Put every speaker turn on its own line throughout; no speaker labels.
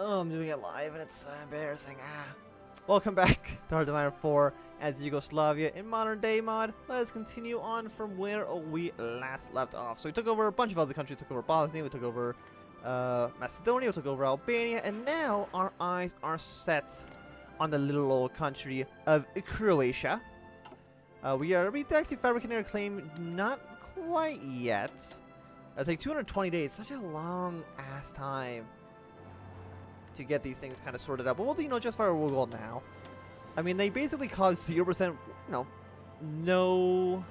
Oh, I'm doing it live and it's embarrassing. Welcome back to HOI4 as Yugoslavia in modern day mod. Let's continue on from where we last left off. So we took over a bunch of other countries. We took over Bosnia, we took over Macedonia, we took over Albania, and now our eyes are set on the little old country of Croatia. We actually fabricating our claim, not quite yet. It's like 220 days, such a long ass time to get these things kind of sorted out. But we'll do, just fire world goal now. I mean, they basically cause 0%, no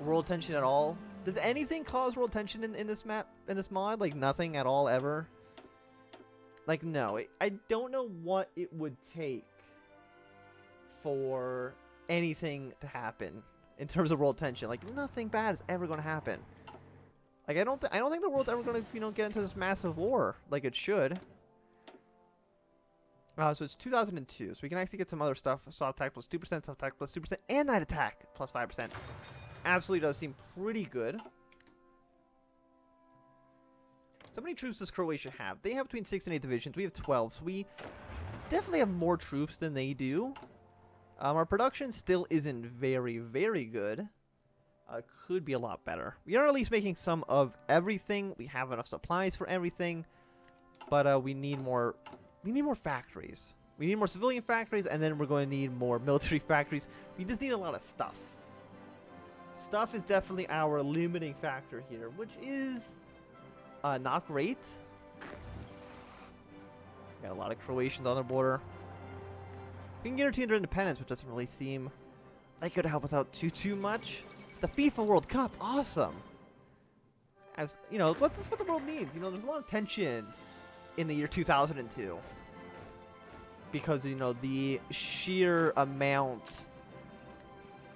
world tension at all. Does anything cause world tension in this map, in this mod? Like, nothing at all, ever? Like, no. I don't know what it would take for anything to happen in terms of world tension. Like, nothing bad is ever going to happen. Like, I don't think the world's ever going to, get into this massive war like it should. So it's 2002, so we can actually get some other stuff. Soft attack plus 2%, soft attack plus 2%, and night attack plus 5%. Absolutely does seem pretty good. So many troops does Croatia have? They have between 6 and 8 divisions. We have 12, so we definitely have more troops than they do. Our production still isn't very, very good. Could be a lot better. We are at least making some of everything. We have enough supplies for everything, but we need more. We need more factories. We need more civilian factories, and then we're going to need more military factories. We just need a lot of stuff. Stuff is definitely our limiting factor here, which is not great. Got a lot of Croatians on the border. We can guarantee their independence, which doesn't really seem like it could help us out too much. The FIFA World Cup, awesome. As that's what the world needs. There's a lot of tension in the year 2002 because the sheer amount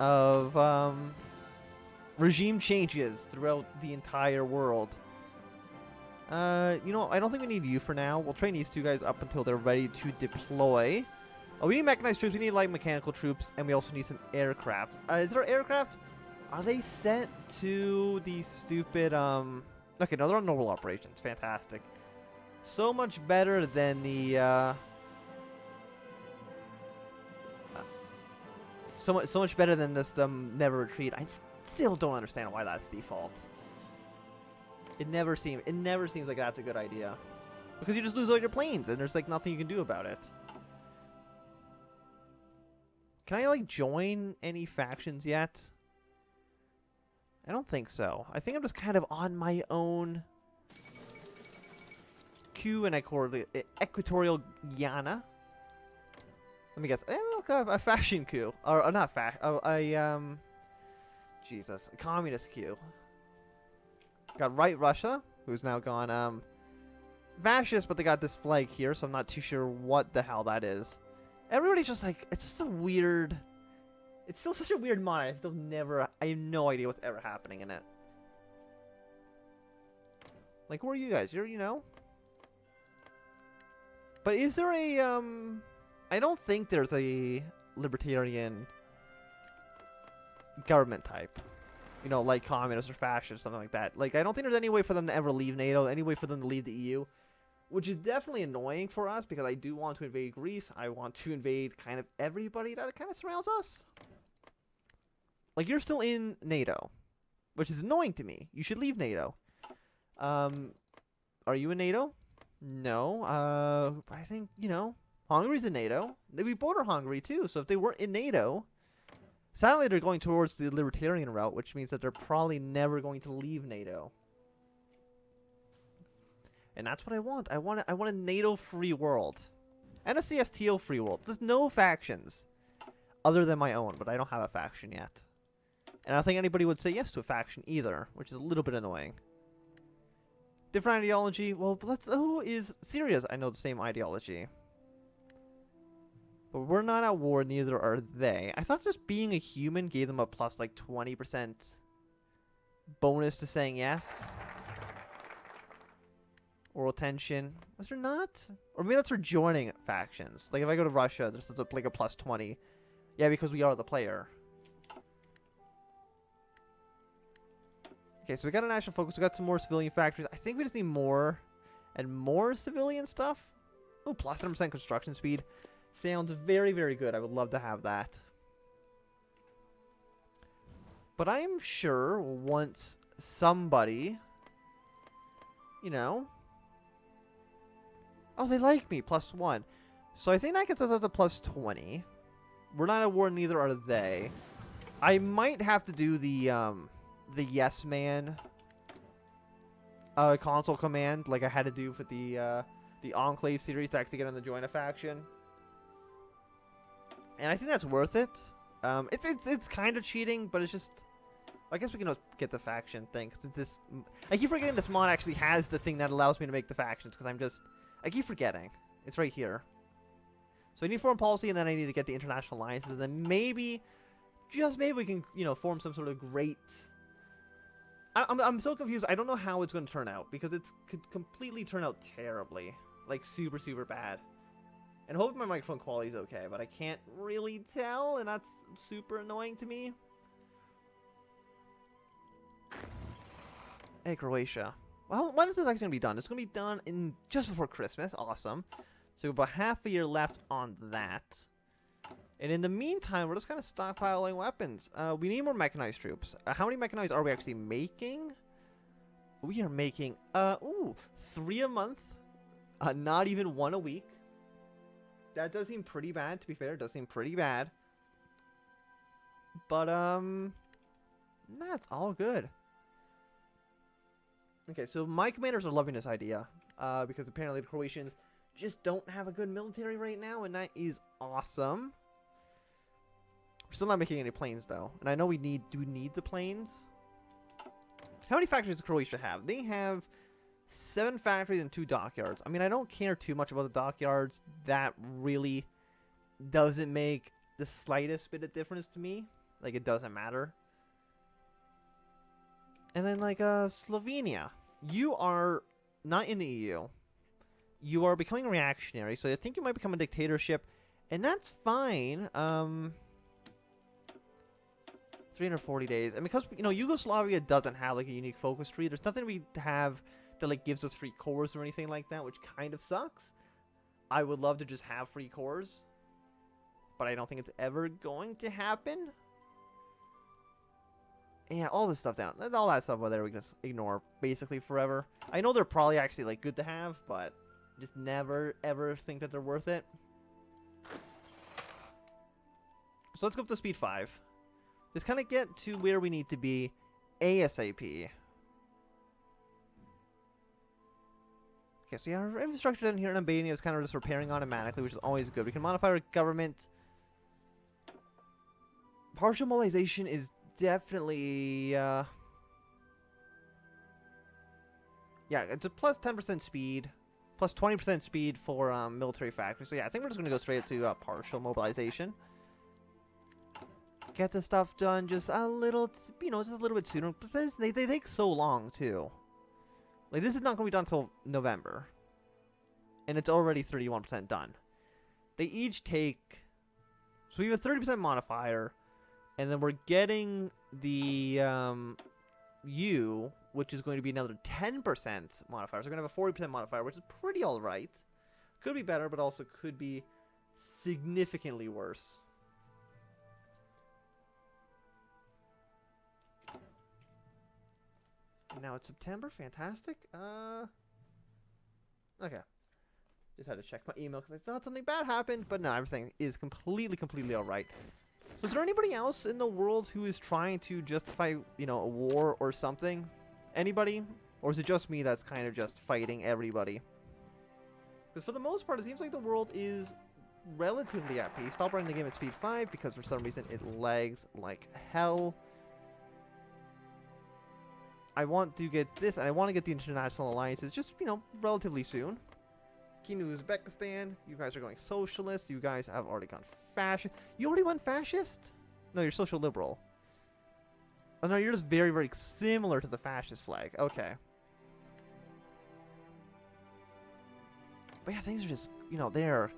of regime changes throughout the entire world. I don't think we need you for now. We'll train these two guys up until they're ready to deploy. Oh, we need mechanized troops. We need light mechanical troops, and we also need some aircraft. Is there aircraft? Are they sent to the stupid, Okay, no, they're on normal operations. Fantastic. So much better than the, so much better than this, never retreat. I still don't understand why that's default. It never seems like that's a good idea. Because you just lose all your planes, and there's, like, nothing you can do about it. Can I, like, join any factions yet? I don't think so. I think I'm just kind of on my own queue in Equatorial Guyana. Let me guess. A faction queue. Or not faction. Jesus. A communist queue. Got Right Russia, who's now gone fascist, but they got this flag here, so I'm not too sure what the hell that is. Everybody's just like, it's just a weird... It's still such a weird mod. I have no idea what's ever happening in it. Like, who are you guys? But is there a, I don't think there's a libertarian government type. Like communist or fascist, something like that. Like, I don't think there's any way for them to ever leave NATO, any way for them to leave the EU. Which is definitely annoying for us, because I do want to invade Greece. I want to invade kind of everybody that kind of surrounds us. Like, you're still in NATO, which is annoying to me. You should leave NATO. Are you in NATO? No. But I think, Hungary's in NATO. We border Hungary, too. So if they weren't in NATO, sadly, they're going towards the libertarian route, which means that they're probably never going to leave NATO. And that's what I want. I want a NATO-free world. And a CSTO-free world. There's no factions other than my own, but I don't have a faction yet. And I don't think anybody would say yes to a faction either, which is a little bit annoying. Different ideology? Well, who is Syria's? I know the same ideology. But we're not at war, neither are they. I thought just being a human gave them a plus, like, 20% bonus to saying yes. Oral tension. Was there not? Or maybe that's for joining factions. Like, if I go to Russia, there's like a plus 20. Yeah, because we are the player. Okay, so we got a national focus. We got some more civilian factories. I think we just need more and more civilian stuff. Oh, plus 10% construction speed. Sounds very, very good. I would love to have that. But I'm sure once somebody, you know... Oh, they like me. +1. So I think that gets us up to +20. We're not at war, neither are they. I might have to do the yes man console command like I had to do for the Enclave series to actually get on the join a faction. And I think that's worth it. It's kind of cheating, but it's just... I guess we can get the faction thing. Cause this, I keep forgetting this mod actually has the thing that allows me to make the factions. Because I keep forgetting. It's right here. So I need foreign policy, and then I need to get the international alliances. And then maybe, just maybe we can, you know, form some sort of great... I'm so confused. I don't know how it's going to turn out. Because it could completely turn out terribly. Like, super, super bad. And I hope my microphone quality is okay. But I can't really tell. And that's super annoying to me. Hey, Croatia. Well, when is this actually going to be done? It's going to be done in just before Christmas. Awesome. So about half a year left on that. And in the meantime, we're just kind of stockpiling weapons. We need more mechanized troops. How many mechanized are we actually making? We are making, 3 a month. Not even 1 a week. That does seem pretty bad, to be fair. It does seem pretty bad. But, that's all good. Okay, so my commanders are loving this idea, because apparently the Croatians just don't have a good military right now, and that is awesome. We're still not making any planes, though, and I know we do need the planes. How many factories does Croatia have? They have 7 factories and 2 dockyards. I mean, I don't care too much about the dockyards. That really doesn't make the slightest bit of difference to me. Like, it doesn't matter. And then, like, Slovenia. You are not in the EU. You are becoming reactionary, so I think you might become a dictatorship. And that's fine. 340 days. And because, you know, Yugoslavia doesn't have, like, a unique focus tree. There's nothing we have that, like, gives us free cores or anything like that, which kind of sucks. I would love to just have free cores. But I don't think it's ever going to happen. Yeah, all this stuff down. All that stuff over there we can just ignore basically forever. I know they're probably actually like good to have, but just never ever think that they're worth it. So let's go up to speed 5. Just kind of get to where we need to be ASAP. Okay, so yeah, our infrastructure down here in Invading is kind of just repairing automatically, which is always good. We can modify our government. Partial mobilization is definitely, yeah, it's a plus 10% speed, plus 20% speed for military factories. So yeah, I think we're just going to go straight to partial mobilization. Get the stuff done just a little, you know, just a little bit sooner. But they take so long, too. Like, this is not going to be done until November. And it's already 31% done. They each take, so we have a 30% modifier. And then we're getting the U, which is going to be another 10% modifier. So we're going to have a 40% modifier, which is pretty alright. Could be better, but also could be significantly worse. And now it's September. Fantastic. Okay. Just had to check my email because I thought something bad happened. But no, everything is completely alright. So is there anybody else in the world who is trying to justify, you know, a war or something? Anybody? Or is it just me that's kind of just fighting everybody? Because for the most part, it seems like the world is relatively at peace. Stop running the game at speed 5 because for some reason it lags like hell. I want to get this, and I want to get the international alliances just, you know, relatively soon. King of Uzbekistan, you guys are going socialist. You guys have already gone fascist. You already went fascist? No, you're social liberal. Oh no, you're just very similar to the fascist flag. Okay. But yeah, things are just, you know, they're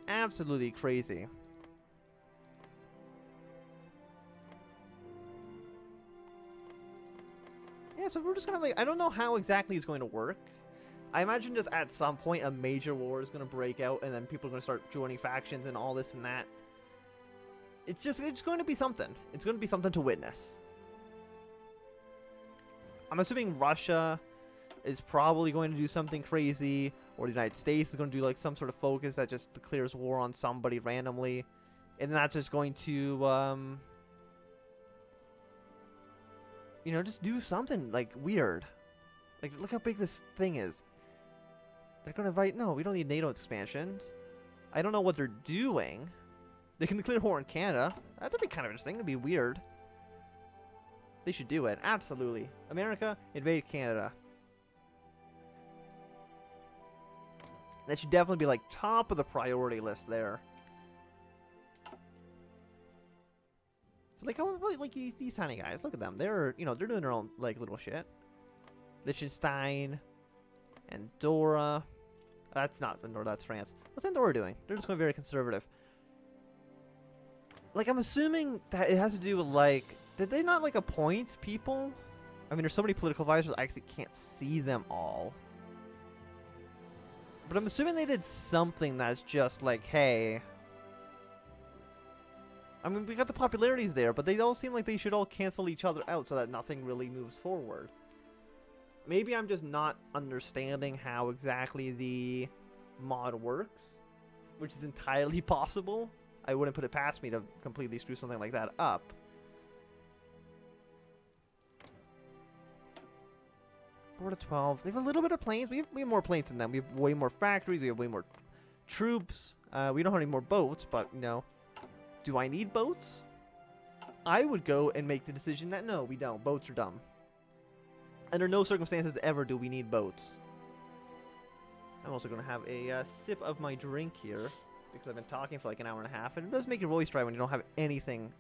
absolutely crazy. Yeah, so we're just gonna, like, I don't know how exactly it's going to work. I imagine just at some point a major war is going to break out, and then people are going to start joining factions and all this and that. It's going to be something. It's going to be something to witness. I'm assuming Russia is probably going to do something crazy, or the United States is going to do like some sort of focus that just declares war on somebody randomly, and that's just going to, you know, just do something like weird. Like, look how big this thing is. They're going to invite. No, we don't need NATO expansions. I don't know what they're doing. They can declare war in Canada. That'd be kind of interesting. It'd be weird. They should do it. Absolutely. America, invade Canada. That should definitely be like top of the priority list there. So like, like these tiny guys, look at them. They're, you know, they're doing their own like little shit. Liechtenstein, Andorra. That's not Andorra, that's France. What's Andorra doing? They're just going very conservative. Like, I'm assuming that it has to do with like, did they not like appoint people? I mean, there's so many political advisors, I actually can't see them all. But I'm assuming they did something that's just like, hey. I mean, we got the popularities there, but they all seem like they should all cancel each other out so that nothing really moves forward. Maybe I'm just not understanding how exactly the mod works, which is entirely possible. I wouldn't put it past me to completely screw something like that up. Four to 12. They have a little bit of planes. We have more planes than them. We have way more factories. We have way more troops. We don't have any more boats, but, you know. Do I need boats? I would go and make the decision that no, we don't. Boats are dumb. Under no circumstances ever do we need boats. I'm also going to have a sip of my drink here, because I've been talking for like an hour and a half, and it does make your voice dry when you don't have anything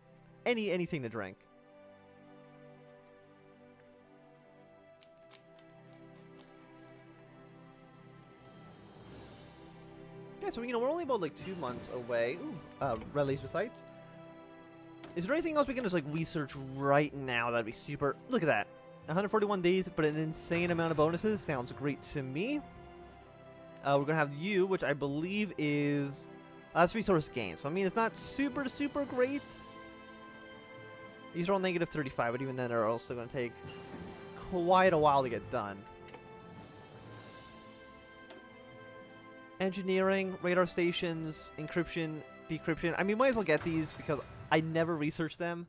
to drink. Yeah, so, you know, we're only about like 2 months away. Ooh, release sites. Is there anything else we can just like research right now that'd be super? Look at that. 141 days, but an insane amount of bonuses. Sounds great to me. We're going to have you, which I believe is... that's resource gain. So, I mean, it's not super great. These are all negative 35, but even then they're also going to take quite a while to get done. Engineering, radar stations, encryption, decryption. I mean, might as well get these because I never researched them.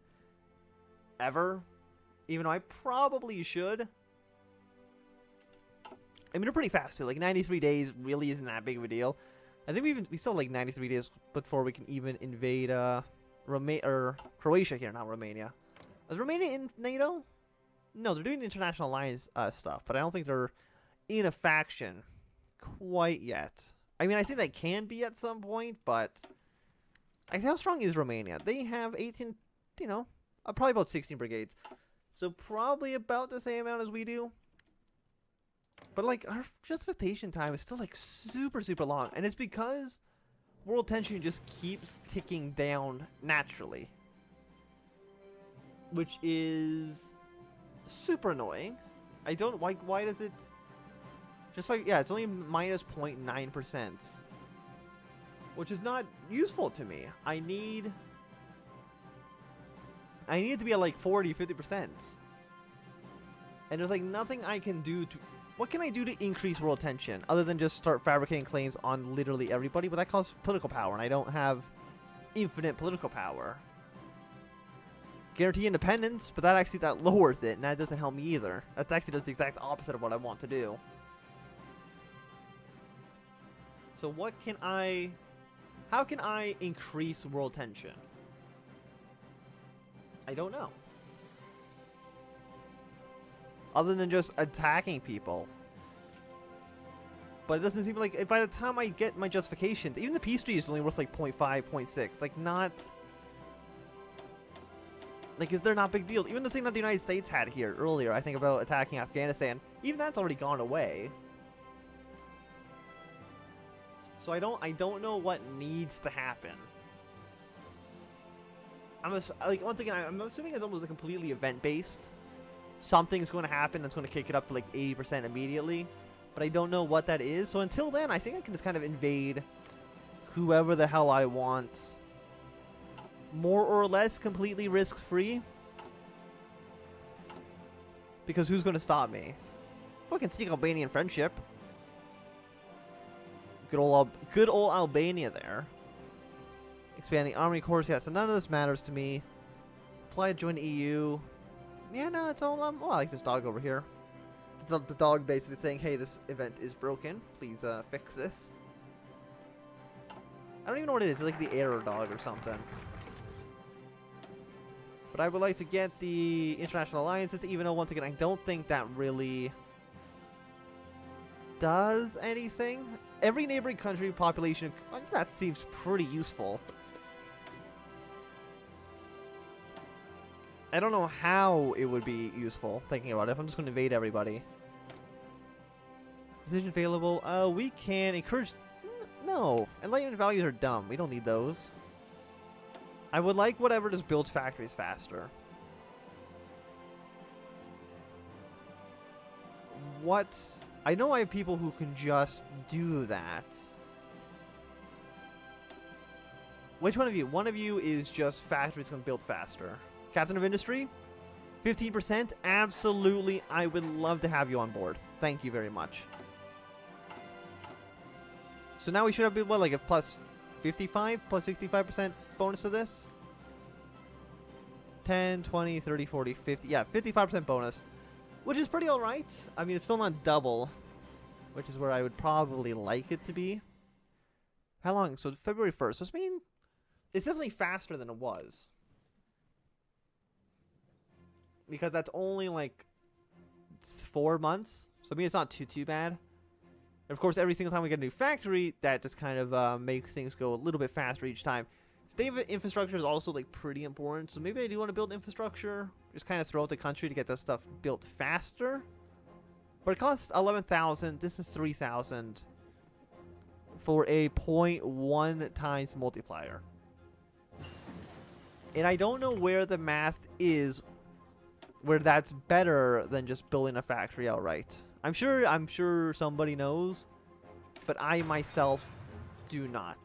Ever. Even though I probably should. I mean, they're pretty fast too. Like 93 days really isn't that big of a deal. I think we still have like 93 days before we can even invade Croatia here, not Romania. Is Romania in NATO? No, they're doing the international alliance stuff, but I don't think they're in a faction quite yet. I mean, I think they can be at some point, but I think how strong is Romania? They have 18, you know, probably about 16 brigades. So probably about the same amount as we do. But like our justification time is still like super long. And it's because world tension just keeps ticking down naturally. Which is super annoying. I don't why does it just like, yeah, it's only minus 0.9%. Which is not useful to me. I need it to be at like 40-50%. And there's like nothing I can do to... What can I do to increase world tension? Other than just start fabricating claims on literally everybody? But that costs political power, and I don't have infinite political power. Guarantee independence, but that lowers it, and that doesn't help me either. That actually does the exact opposite of what I want to do. So what can I... How can I increase world tension? I don't know. Other than just attacking people. But it doesn't seem like, by the time I get my justifications, even the peace treaty is only worth like 0.5, 0.6. Like, not... Like, they're not big deals. Even the thing that the United States had here earlier, I think, about attacking Afghanistan, even that's already gone away. So I don't know what needs to happen. Like, once again, I'm assuming it's almost completely event-based. Something's going to happen that's going to kick it up to like 80% immediately. but I don't know what that is. So until then, I think I can just kind of invade whoever the hell I want. More or less completely risk-free. Because who's going to stop me? I can seek Albanian friendship. Good old Albania there. Expand the army course. Yeah, so none of this matters to me. Apply to join the EU. Yeah, no, it's all... well, I like this dog over here. The dog basically saying, hey, this event is broken. Please fix this. I don't even know what it is. It's like the error dog or something. But I would like to get the international alliances, even though, once again, I don't think that really does anything. Every neighboring country population, that seems pretty useful. I don't know how it would be useful, thinking about it, if I'm just going to invade everybody. Decision available. We can encourage... No. Enlightenment values are dumb. We don't need those. I would like whatever just builds factories faster. What? I know I have people who can just do that. Which one of you? One of you is just factories can build faster. Captain of Industry? 15%? Absolutely. I would love to have you on board. Thank you very much. So now we should have, what, like a plus 55, plus 65% bonus to this? 10, 20, 30, 40, 50. Yeah, 55% bonus. Which is pretty alright. I mean, it's still not double. Which is where I would probably like it to be. How long? So February 1st. So I mean, it's definitely faster than it was. Because that's only like 4 months. So I mean, it's not too bad. And of course, every single time we get a new factory, that just kind of makes things go a little bit faster each time. State of infrastructure is also like pretty important. So maybe I do want to build infrastructure. Just kind of throughout the country to get that stuff built faster. But it costs 11,000. This is 3,000 for a 0.1 times multiplier. And I don't know where the math is where that's better than just building a factory outright. I'm sure somebody knows, but I myself do not.